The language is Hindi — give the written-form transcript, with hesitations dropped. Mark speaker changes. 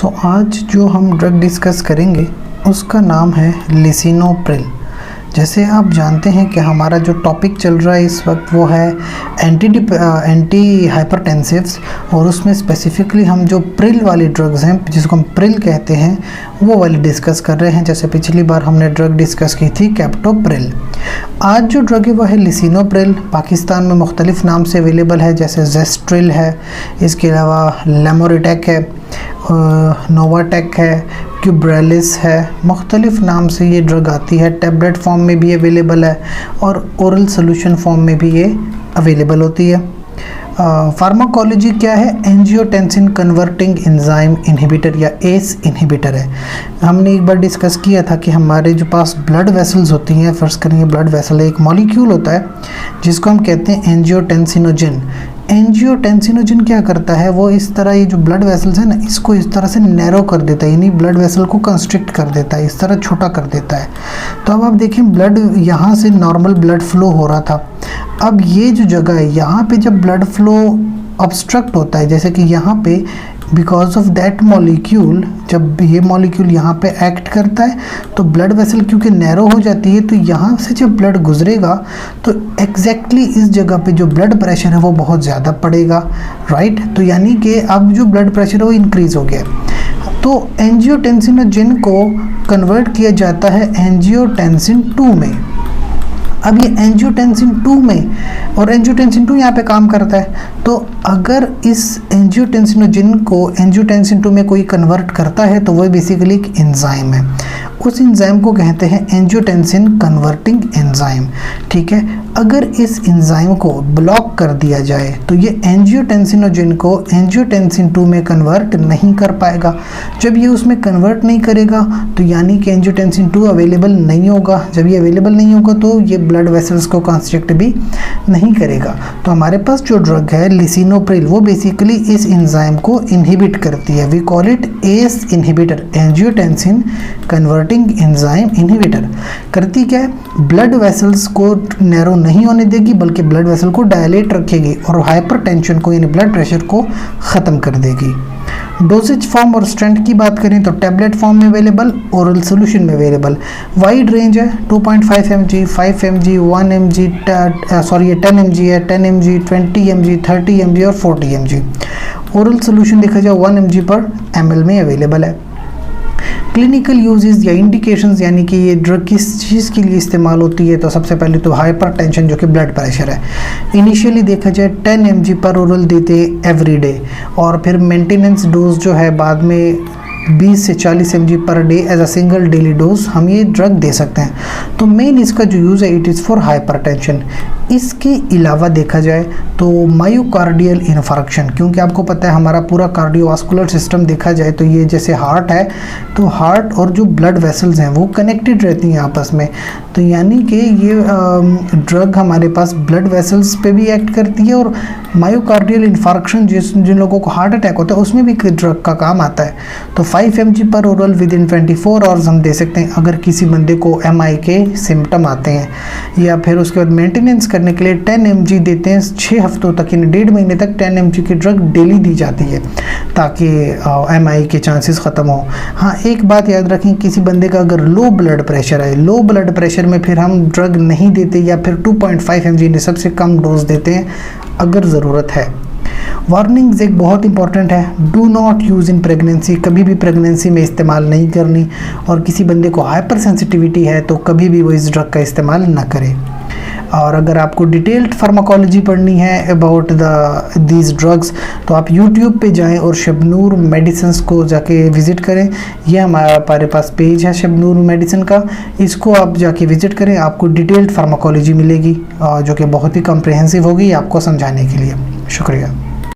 Speaker 1: आज जो हम ड्रग डिस्कस करेंगे उसका नाम है लिसिनोप्रिल। जैसे आप जानते हैं कि हमारा जो टॉपिक चल रहा है इस वक्त वो है एंटी हाइपरटेंसिव्स, और उसमें स्पेसिफिकली हम जो प्रिल वाली ड्रग्स हैं जिसको हम प्रिल कहते हैं वो वाली डिस्कस कर रहे हैं। जैसे पिछली बार हमने ड्रग डिस्कस की थी कैप्टोप्रिल। आज जो ड्रग है वो है लिसिनोप्रिल। पाकिस्तान में मुख्तलिफ़ नाम से अवेलेबल है, जैसे जेस्ट्रिल है, इसके अलावा लेमोरिटेक है, नोवाटेक है, क्यूब्रेलिस है। मुख्तलिफ़ नाम से ये ड्रग आती है। टैबलेट फॉर्म में भी अवेलेबल है और ओरल सोल्यूशन फॉर्म में भी ये अवेलेबल होती है। फार्माकोलॉजी क्या है? एंजियोटेंसिन कन्वर्टिंग एंजाइम इनहिबिटर या एस इनहिबिटर है। हमने एक बार डिस्कस किया था कि हमारे जो पास ब्लड वेसल्स होती हैं, फर्स्ट करेंगे ब्लड वेसल है, एक मॉलिक्यूल होता है जिसको हम कहते हैं एंजियोटेंसिनोजिन। एंजियोटेंसिनोजिन क्या करता है, वो इस तरह ये जो ब्लड वेसल्स है ना, इसको इस तरह से नैरो कर देता है, यानी ब्लड वेसल को कंस्ट्रिक्ट कर देता है, इस तरह छोटा कर देता है। तो अब आप देखें ब्लड यहाँ से नॉर्मल ब्लड फ्लो हो रहा था, अब ये जो जगह है यहाँ पे जब ब्लड फ्लो ऑब्स्ट्रक्ट होता है, जैसे कि यहाँ पे बिकॉज ऑफ दैट मॉलिक्यूल, जब ये मॉलिक्यूल यहाँ पे एक्ट करता है तो ब्लड वेसल क्योंकि नैरो हो जाती है, तो यहाँ से जब ब्लड गुजरेगा तो एग्जैक्टली इस जगह पे जो ब्लड प्रेशर है वो बहुत ज़्यादा पड़ेगा, राइट। तो यानी कि अब जो ब्लड प्रेशर है वो इंक्रीज़ हो गया। तो एंजियोटेंसिनोजिन को कन्वर्ट किया जाता है एंजियोटेंसिन 2 में। अब ये एंजियोटेंसिन 2 में, और एंजियोटेंसिन 2 यहाँ पे काम करता है, तो अगर इस एंजियोटेंसिनोजिन को एंजियोटेंसिन 2 में कोई कन्वर्ट करता है तो वो बेसिकली एक एंजाइम है। उस एंजाइम को कहते हैं एंजियोटेंसिन कन्वर्टिंग एंजाइम, ठीक है। अगर इस एंजाइम को ब्लॉक कर दिया जाए तो ये एंजियोटेंसिनोजिन को एंजियोटेंसिन 2 में कन्वर्ट नहीं कर पाएगा। जब ये उसमें कन्वर्ट नहीं करेगा तो यानी कि एंजियोटेंसिन 2 अवेलेबल नहीं होगा। जब ये अवेलेबल नहीं होगा तो ये ब्लड वेसल्स को कंस्ट्रिक्ट भी नहीं करेगा। तो हमारे पास जो ड्रग है लिसिनोप्रिल वो बेसिकली इस एंजाइम को इनहिबिट करती है। We call it as inhibitor, angiotensin converting enzyme inhibitor. करती क्या है, ब्लड वेसल्स को नैरो नहीं होने देगी बल्कि ब्लड वेसल को डायलेट रखेगी और हाइपरटेंशन को यानी ब्लड प्रेशर को ख़त्म कर देगी। डोसेज फॉर्म और स्ट्रेंथ की बात करें तो टैबलेट फॉर्म में अवेलेबल, ओरल सोल्यूशन में अवेलेबल। वाइड रेंज है, 2.5 mg, 5 mg, 1 mg, 10 mg है, 10 mg, 20 mg, 30 mg और 40 mg। ओरल सोल्यूशन देखा जाए 1 mg पर ml में अवेलेबल है। क्लिनिकल यूजेस या इंडिकेशंस, यानी कि ये ड्रग किस चीज़ के लिए इस्तेमाल होती है, तो सबसे पहले तो हाइपरटेंशन जो कि ब्लड प्रेशर है। इनिशियली देखा जाए 10 mg पर ओरल देते एवरी डे, और फिर मेंटेनेंस डोज जो है बाद में 20 से 40 mg per day as a single daily dose हम ये ड्रग दे सकते हैं। तो मेन इसका जो यूज़ है इट इज़ फॉर हाइपरटेंशन। इसके अलावा देखा जाए तो मायोकार्डियल इन्फार्क्शन, क्योंकि आपको पता है हमारा पूरा कार्डियोवास्कुलर सिस्टम देखा जाए तो ये जैसे हार्ट है, तो हार्ट और जो ब्लड वेसल्स हैं वो कनेक्टेड रहती हैं आपस में। तो यानी कि ये ड्रग हमारे पास ब्लड वेसल्स पे भी एक्ट करती है, और मायोकार्डियल इन्फार्क्शन जिन लोगों को हार्ट अटैक होता है उसमें भी ड्रग का काम आता है। तो 5 mg पर ओरल विद इन 24 आवर्स हम दे सकते हैं अगर किसी बंदे को MI के सिम्टम आते हैं। या फिर उसके बाद मेंटेनेंस करने के लिए 10 mg देते हैं 6 हफ्तों तक, यानी 1.5 महीने तक 10 mg की ड्रग डेली दी जाती है ताकि MI के चांसेस ख़त्म हो। हाँ, एक बात याद रखें, किसी बंदे का अगर लो ब्लड प्रेशर है, लो ब्लड प्रेशर में फिर हम ड्रग नहीं देते, या फिर 2.5 mg सबसे कम डोज देते हैं अगर ज़रूरत है। वार्निंग्स एक बहुत इंपॉर्टेंट है, do not use in pregnancy, कभी भी प्रेगनेंसी में इस्तेमाल नहीं करनी, और किसी बंदे को हाइपर सेंसिटिविटी है तो कभी भी वो इस ड्रग का इस्तेमाल ना करे। और अगर आपको डिटेल्ड फार्माकोलॉजी पढ़नी है अबाउट दीज ड्रग्स तो आप यूट्यूब पे जाएं और शबनूर मेडिसिन्स को जाके विज़िट करें। यह हमारे पास पेज है शबनूर मेडिसिन का, इसको आप जाके विज़िट करें, आपको डिटेल्ड फार्माकोलॉजी मिलेगी जो कि बहुत ही कम्प्रिहेंसिव होगी आपको समझाने के लिए। शुक्रिया।